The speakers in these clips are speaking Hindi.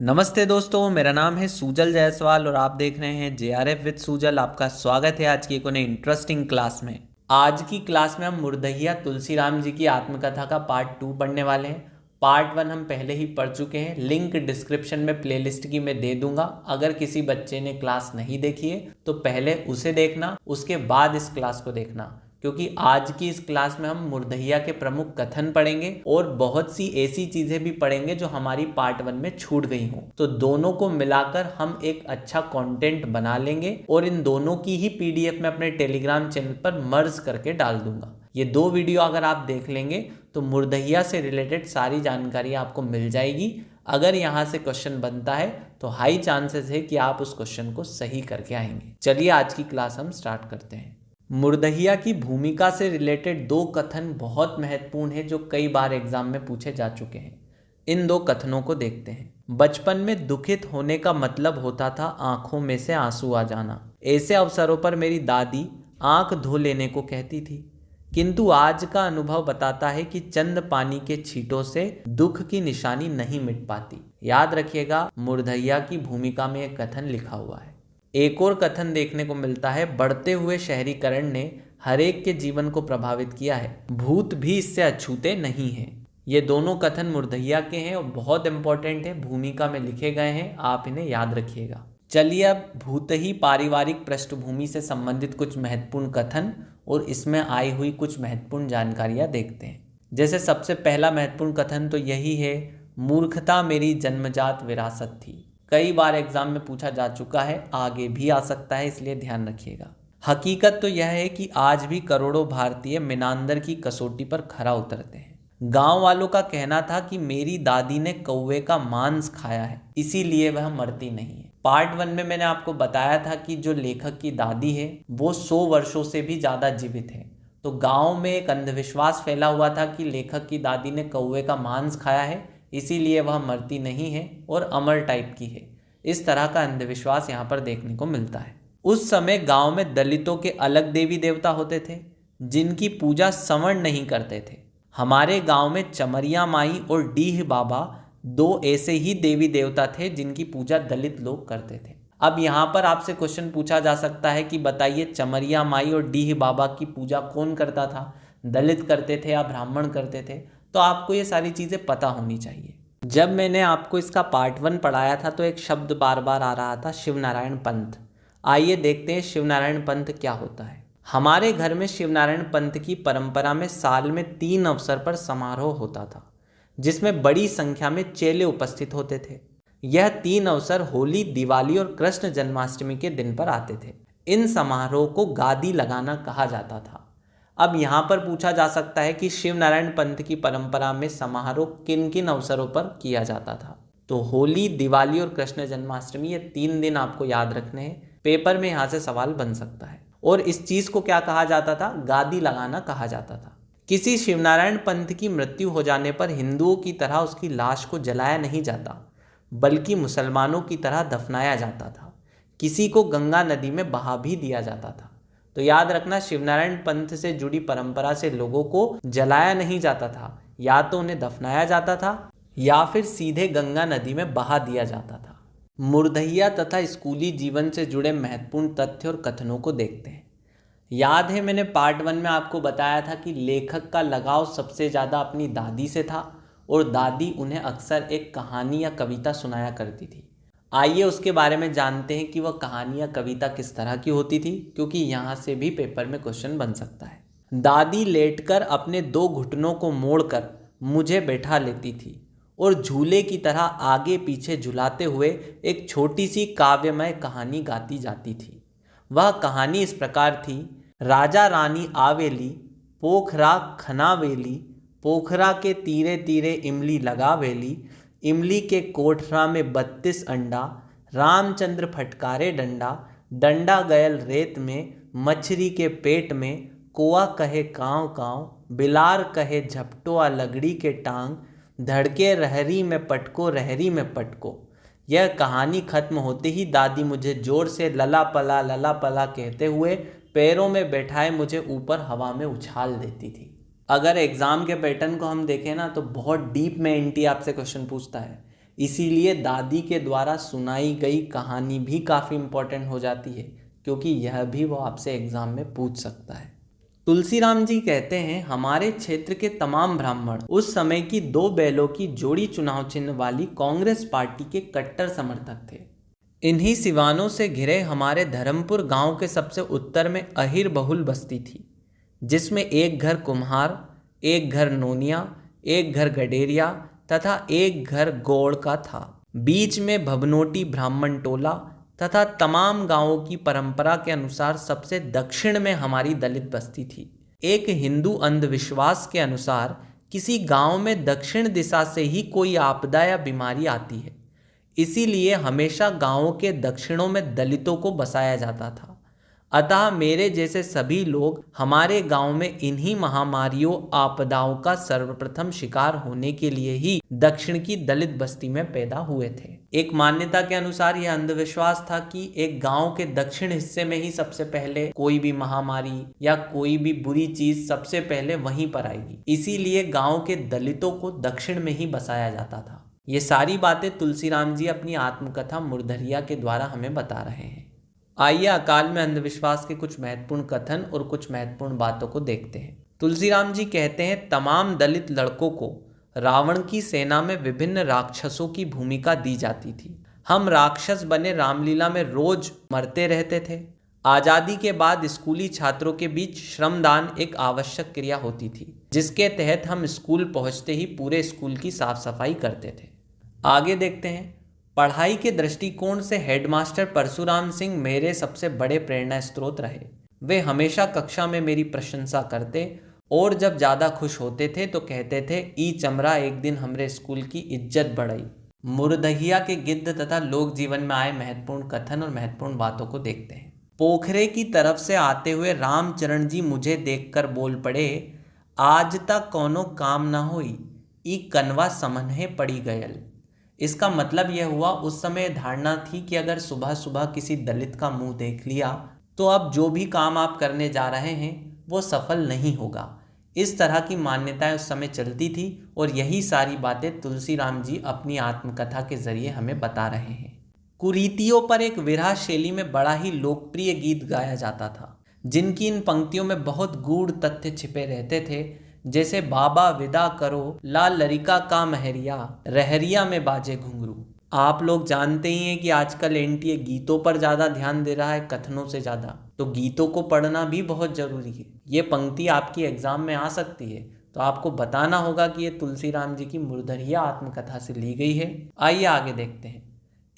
नमस्ते दोस्तों, मेरा नाम है सूजल जायसवाल और आप देख रहे हैं जेआरएफ विद सूजल। आपका स्वागत है आज की एक नई इंटरेस्टिंग क्लास में। आज की क्लास में हम मुर्दहिया तुलसीराम जी की आत्मकथा का पार्ट 2 पढ़ने वाले हैं। पार्ट 1 हम पहले ही पढ़ चुके हैं। लिंक डिस्क्रिप्शन में प्लेलिस्ट की मैं दे दूंगा। अगर किसी बच्चे ने क्लास नहीं देखी है तो पहले उसे देखना, उसके बाद इस क्लास को देखना, क्योंकि आज की इस क्लास में हम मुर्दहिया के प्रमुख कथन पढ़ेंगे और बहुत सी ऐसी चीजें भी पढ़ेंगे जो हमारी पार्ट 1 में छूट गई हों। तो दोनों को मिलाकर हम एक अच्छा कंटेंट बना लेंगे और इन दोनों की ही पीडीएफ में अपने टेलीग्राम चैनल पर मर्ज करके डाल दूंगा। ये 2 वीडियो अगर आप देख लेंगे तो मुर्दहिया से रिलेटेड सारी जानकारी आपको मिल जाएगी। अगर यहाँ से क्वेश्चन बनता है तो हाई चांसेस है कि आप उस क्वेश्चन को सही करके आएंगे। चलिए आज की क्लास हम स्टार्ट करते हैं। मुर्दहिया की भूमिका से रिलेटेड 2 कथन बहुत महत्वपूर्ण है जो कई बार एग्जाम में पूछे जा चुके हैं। इन 2 कथनों को देखते हैं। बचपन में दुखित होने का मतलब होता था आंखों में से आंसू आ जाना। ऐसे अवसरों पर मेरी दादी आंख धो लेने को कहती थी, किंतु आज का अनुभव बताता है कि चंद पानी के छींटों से दुख की निशानी नहीं मिट पाती। याद रखिएगा, मुर्दहिया की भूमिका में यह कथन लिखा हुआ है। एक और कथन देखने को मिलता है, बढ़ते हुए शहरीकरण ने हरेक के जीवन को प्रभावित किया है, भूत भी इससे अछूते नहीं हैं। ये दोनों कथन मुर्दहिया के हैं और बहुत इंपॉर्टेंट है, भूमिका में लिखे गए हैं, आप इन्हें याद रखिएगा। चलिए अब भूत ही पारिवारिक पृष्ठभूमि से संबंधित कुछ महत्वपूर्ण कथन और इसमें आई हुई कुछ महत्वपूर्ण जानकारियां देखते हैं। जैसे सबसे पहला महत्वपूर्ण कथन तो यही है, मूर्खता मेरी जन्मजात विरासत थी। कई बार एग्जाम में पूछा जा चुका है, आगे भी आ सकता है, इसलिए ध्यान रखिएगा। हकीकत तो यह है कि आज भी करोड़ों भारतीय मिनांदर की कसौटी पर खरा उतरते हैं। गांव वालों का कहना था कि मेरी दादी ने कौवे का मांस खाया है, इसीलिए वह मरती नहीं है। पार्ट 1 में मैंने आपको बताया था कि जो लेखक की दादी है वो 100 वर्षों से भी ज़्यादा जीवित है। तो गाँव में एक अंधविश्वास फैला हुआ था कि लेखक की दादी ने कौवे का मांस खाया है, इसीलिए वह मरती नहीं है और अमर टाइप की है। इस तरह का अंधविश्वास यहाँ पर देखने को मिलता है। उस समय गांव में दलितों के अलग देवी देवता होते थे जिनकी पूजा सवर्ण नहीं करते थे। हमारे गांव में चमरिया माई और डीह बाबा 2 ऐसे ही देवी देवता थे जिनकी पूजा दलित लोग करते थे। अब यहाँ पर आपसे क्वेश्चन पूछा जा सकता है कि बताइए, चमरिया माई और डीह बाबा की पूजा कौन करता था, दलित करते थे या ब्राह्मण करते थे? तो आपको ये सारी चीज़ें पता होनी चाहिए। जब मैंने आपको इसका पार्ट 1 पढ़ाया था तो एक शब्द बार बार आ रहा था, शिवनारायण पंथ। आइए देखते हैं शिवनारायण पंथ क्या होता है। हमारे घर में शिवनारायण पंथ की परंपरा में साल में 3 अवसर पर समारोह होता था जिसमें बड़ी संख्या में चेले उपस्थित होते थे। यह 3 अवसर होली, दिवाली और कृष्ण जन्माष्टमी के दिन पर आते थे। इन समारोह को गादी लगाना कहा जाता था। अब यहाँ पर पूछा जा सकता है कि शिवनारायण पंथ की परंपरा में समारोह किन किन अवसरों पर किया जाता था? तो होली, दिवाली और कृष्ण जन्माष्टमी, ये 3 दिन आपको याद रखने हैं। पेपर में यहाँ से सवाल बन सकता है। और इस चीज को क्या कहा जाता था? गादी लगाना कहा जाता था। किसी शिवनारायण पंथ की मृत्यु हो जाने पर हिंदुओं की तरह उसकी लाश को जलाया नहीं जाता, बल्कि मुसलमानों की तरह दफनाया जाता था। किसी को गंगा नदी में बहा भी दिया जाता था। तो याद रखना, शिवनारायण पंथ से जुड़ी परंपरा से लोगों को जलाया नहीं जाता था, या तो उन्हें दफनाया जाता था या फिर सीधे गंगा नदी में बहा दिया जाता था। मुर्दहिया तथा स्कूली जीवन से जुड़े महत्वपूर्ण तथ्य और कथनों को देखते हैं। याद है, मैंने पार्ट 1 में आपको बताया था कि लेखक का लगाव सबसे ज़्यादा अपनी दादी से था और दादी उन्हें अक्सर एक कहानी या कविता सुनाया करती थी। आइए उसके बारे में जानते हैं कि वह कहानी या कविता किस तरह की होती थी, क्योंकि यहाँ से भी पेपर में क्वेश्चन बन सकता है। दादी लेटकर अपने 2 घुटनों को मोड़कर मुझे बैठा लेती थी और झूले की तरह आगे पीछे झुलाते हुए एक छोटी सी काव्यमय कहानी गाती जाती थी। वह कहानी इस प्रकार थी, राजा रानी आवेली, पोखरा खनावेली, पोखरा के तीरे तीरे इमली लगावेली, इमली के कोठरा में 32 अंडा, रामचंद्र फटकारे डंडा, डंडा गयल रेत में, मछली के पेट में, कोआ कहे काँव काँव, बिलार कहे झपटोआ लगड़ी के टांग, धड़के रहरी में पटको रहरी में पटको। यह कहानी खत्म होते ही दादी मुझे जोर से लला पला कहते हुए पैरों में बैठाए मुझे ऊपर हवा में उछाल देती थी। अगर एग्जाम के पैटर्न को हम देखें ना तो बहुत डीप में एनटी आपसे क्वेश्चन पूछता है। इसीलिए दादी के द्वारा सुनाई गई कहानी भी काफ़ी इम्पोर्टेंट हो जाती है, क्योंकि यह भी वो आपसे एग्जाम में पूछ सकता है। तुलसीराम जी कहते हैं, हमारे क्षेत्र के तमाम ब्राह्मण उस समय की 2 बैलों की जोड़ी चुनाव चिन्ह वाली कांग्रेस पार्टी के कट्टर समर्थक थे। इन्हीं सिवानों से घिरे हमारे धर्मपुर गांव के सबसे उत्तर में अहिर बहुल बस्ती थी, जिसमें एक घर कुम्हार, एक घर नोनिया, एक घर गडेरिया तथा एक घर गौड़ का था। बीच में भवनोटी ब्राह्मण टोला तथा तमाम गांवों की परंपरा के अनुसार सबसे दक्षिण में हमारी दलित बस्ती थी। एक हिंदू अंधविश्वास के अनुसार किसी गांव में दक्षिण दिशा से ही कोई आपदा या बीमारी आती है, इसीलिए हमेशा गांवों के दक्षिणों में दलितों को बसाया जाता था। अतः मेरे जैसे सभी लोग हमारे गांव में इन्हीं महामारियों आपदाओं का सर्वप्रथम शिकार होने के लिए ही दक्षिण की दलित बस्ती में पैदा हुए थे। एक मान्यता के अनुसार यह अंधविश्वास था कि एक गांव के दक्षिण हिस्से में ही सबसे पहले कोई भी महामारी या कोई भी बुरी चीज सबसे पहले वहीं पर आएगी, इसीलिए गांव के दलितों को दक्षिण में ही बसाया जाता था। ये सारी बातें तुलसीराम जी अपनी आत्मकथा मुर्दरिया के द्वारा हमें बता रहे हैं। आइए अकाल में अंधविश्वास के कुछ महत्वपूर्ण कथन और कुछ महत्वपूर्ण बातों को देखते हैं। तुलसीराम जी कहते हैं, तमाम दलित लड़कों को रावण की सेना में विभिन्न राक्षसों की भूमिका दी जाती थी। हम राक्षस बने रामलीला में रोज मरते रहते थे। आज़ादी के बाद स्कूली छात्रों के बीच श्रमदान एक आवश्यक क्रिया होती थी, जिसके तहत हम स्कूल पहुंचते ही पूरे स्कूल की साफ सफाई करते थे। आगे देखते हैं, पढ़ाई के दृष्टिकोण से हेडमास्टर परशुराम सिंह मेरे सबसे बड़े प्रेरणा स्रोत रहे। वे हमेशा कक्षा में मेरी प्रशंसा करते और जब ज़्यादा खुश होते थे तो कहते थे, ई चमरा एक दिन हमरे स्कूल की इज्जत बढ़ाई। मुर्दहिया के गिद्ध तथा लोक जीवन में आए महत्वपूर्ण कथन और महत्वपूर्ण बातों को देखते हैं। पोखरे की तरफ से आते हुए रामचरण जी मुझे देखकर बोल पड़े, आज तक कोनो काम ना हुई, ई कनवा समन्हे पड़ी गयल। इसका मतलब यह हुआ, उस समय धारणा थी कि अगर सुबह सुबह किसी दलित का मुंह देख लिया तो अब जो भी काम आप करने जा रहे हैं वो सफल नहीं होगा। इस तरह की मान्यताएं उस समय चलती थी और यही सारी बातें तुलसीराम जी अपनी आत्मकथा के जरिए हमें बता रहे हैं। कुरीतियों पर एक विरह शैली में बड़ा ही लोकप्रिय गीत गाया जाता था, जिनकी इन पंक्तियों में बहुत गूढ़ तथ्य छिपे रहते थे, जैसे बाबा विदा करो ला लरिका का महरिया, रहरिया में बाजे घुंघरू। आप लोग जानते ही हैं कि आजकल एनटीए गीतों पर ज़्यादा ध्यान दे रहा है कथनों से ज़्यादा, तो गीतों को पढ़ना भी बहुत ज़रूरी है। ये पंक्ति आपकी एग्जाम में आ सकती है, तो आपको बताना होगा कि ये तुलसीराम जी की मुर्दरिया आत्मकथा से ली गई है। आइए आगे देखते हैं।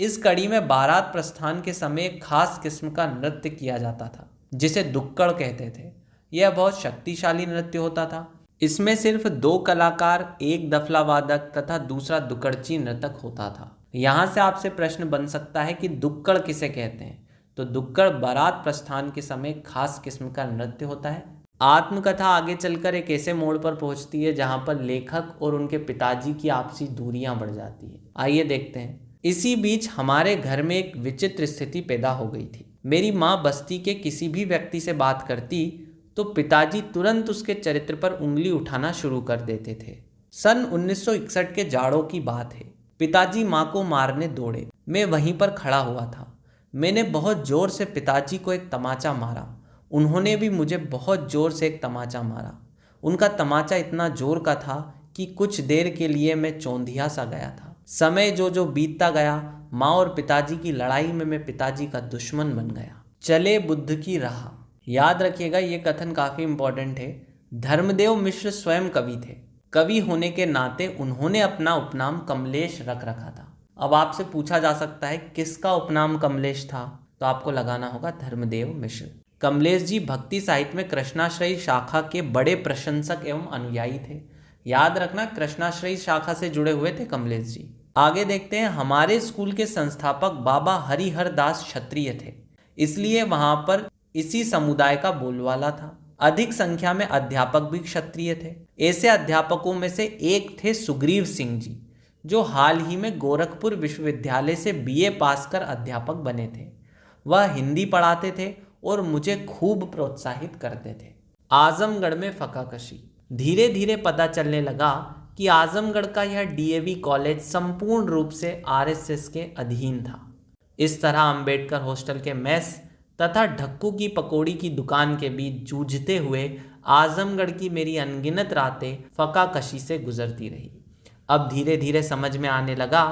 इस कड़ी में बारात प्रस्थान के समय एक खास किस्म का नृत्य किया जाता था, जिसे दुक्कड़ कहते थे। यह बहुत शक्तिशाली नृत्य होता था। इसमें सिर्फ 2 कलाकार, एक दफला वादक तथा दूसरा दुकड़ची नर्तक होता था। यहाँ से आपसे प्रश्न बन सकता है कि दुक्कड़ किसे कहते हैं? तो दुक्कड़ बारात प्रस्थान के समय खास किस्म का नृत्य होता है। आत्मकथा आगे चलकर एक ऐसे मोड़ पर पहुंचती है जहाँ पर लेखक और उनके पिताजी की आपसी दूरियां बढ़ जाती है। आइए देखते हैं। इसी बीच हमारे घर में एक विचित्र स्थिति पैदा हो गई थी। मेरी माँ बस्ती के किसी भी व्यक्ति से बात करती तो पिताजी तुरंत उसके चरित्र पर उंगली उठाना शुरू कर देते थे। सन 1961 के जाड़ों की बात है। पिताजी माँ को मारने दौड़े। मैं वहीं पर खड़ा हुआ था। मैंने बहुत जोर से पिताजी को एक तमाचा मारा। उन्होंने भी मुझे बहुत जोर से एक तमाचा मारा। उनका तमाचा इतना जोर का था कि कुछ देर के लिए मैं चौंधिया सा गया था। समय जो बीतता गया, माँ और पिताजी की लड़ाई में मैं पिताजी का दुश्मन बन गया। चले बुद्ध की राह। याद रखिएगा, ये कथन काफी इंपॉर्टेंट है। धर्मदेव मिश्र स्वयं कवि थे। कवि होने के नाते उन्होंने अपना उपनाम कमलेश रख रखा था। अब आपसे पूछा जा सकता है किसका उपनाम कमलेश था, तो आपको लगाना होगा धर्मदेव मिश्र। कमलेश जी भक्ति साहित्य में कृष्णाश्रयी शाखा के बड़े प्रशंसक एवं अनुयायी थे। याद रखना, कृष्णाश्रयी शाखा से जुड़े हुए थे कमलेश जी। आगे देखते हैं। हमारे स्कूल के संस्थापक बाबा हरिहर दास क्षत्रिय थे, इसलिए वहां पर इसी समुदाय का बोलबाला था। अधिक संख्या में अध्यापक भी क्षत्रिय थे। ऐसे अध्यापकों में से एक थे सुग्रीव सिंह जी, जो हाल ही में गोरखपुर विश्वविद्यालय से बीए पास कर अध्यापक बने थे। वह हिंदी पढ़ाते थे और मुझे खूब प्रोत्साहित करते थे। आजमगढ़ में फकाकशी। धीरे धीरे पता चलने लगा कि आजमगढ़ का यह डीएवी कॉलेज संपूर्ण रूप से आरएसएस के अधीन था। इस तरह अंबेडकर हॉस्टल के मेस तथा ढक्कू की पकौड़ी की दुकान के बीच जूझते हुए आजमगढ़ की मेरी अनगिनत रातें फकाकशी से गुजरती रही। अब धीरे धीरे समझ में आने लगा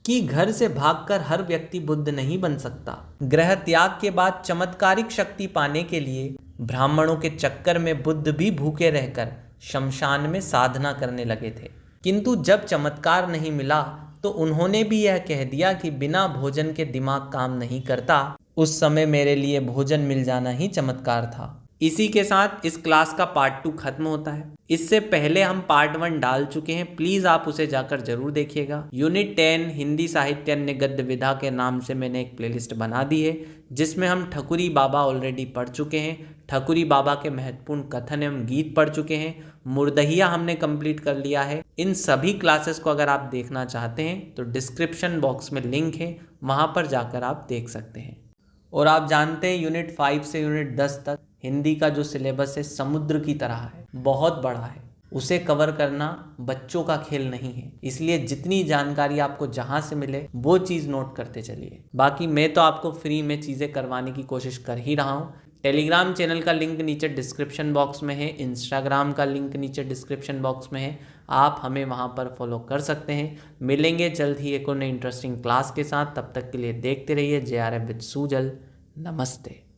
कि घर से भागकर हर व्यक्ति बुद्ध नहीं बन सकता। गृह त्याग के बाद चमत्कारिक शक्ति पाने के लिए ब्राह्मणों के चक्कर में बुद्ध भी भूखे रहकर शमशान में साधना करने लगे थे, किंतु जब चमत्कार नहीं मिला तो उन्होंने भी यह कह दिया कि बिना भोजन के दिमाग काम नहीं करता। उस समय मेरे लिए भोजन मिल जाना ही चमत्कार था। इसी के साथ इस क्लास का पार्ट 2 खत्म होता है। इससे पहले हम पार्ट 1 डाल चुके हैं, प्लीज आप उसे जाकर जरूर देखिएगा। यूनिट 10 हिंदी साहित्य अन्य गद्य विधा के नाम से मैंने एक प्लेलिस्ट बना दी है, जिसमें हम ठकुरी बाबा ऑलरेडी पढ़ चुके हैं। ठकुरी बाबा के महत्वपूर्ण कथन एवं गीत पढ़ चुके हैं। मुर्दहिया हमने कंप्लीट कर लिया है। इन सभी क्लासेस को अगर आप देखना चाहते हैं तो डिस्क्रिप्शन बॉक्स में लिंक है, वहां पर जाकर आप देख सकते हैं। और आप जानते हैं यूनिट 5 से यूनिट 10 तक हिंदी का जो सिलेबस है समुद्र की तरह है, बहुत बड़ा है। उसे कवर करना बच्चों का खेल नहीं है, इसलिए जितनी जानकारी आपको जहां से मिले वो चीज़ नोट करते चलिए। बाकी मैं तो आपको फ्री में चीज़ें करवाने की कोशिश कर ही रहा हूँ। टेलीग्राम चैनल का लिंक नीचे डिस्क्रिप्शन बॉक्स में है, इंस्टाग्राम का लिंक नीचे डिस्क्रिप्शन बॉक्स में है, आप हमें वहाँ पर फॉलो कर सकते हैं। मिलेंगे जल्द ही एक और नई इंटरेस्टिंग क्लास के साथ, तब तक के लिए देखते रहिए JRF विद सूजल। नमस्ते।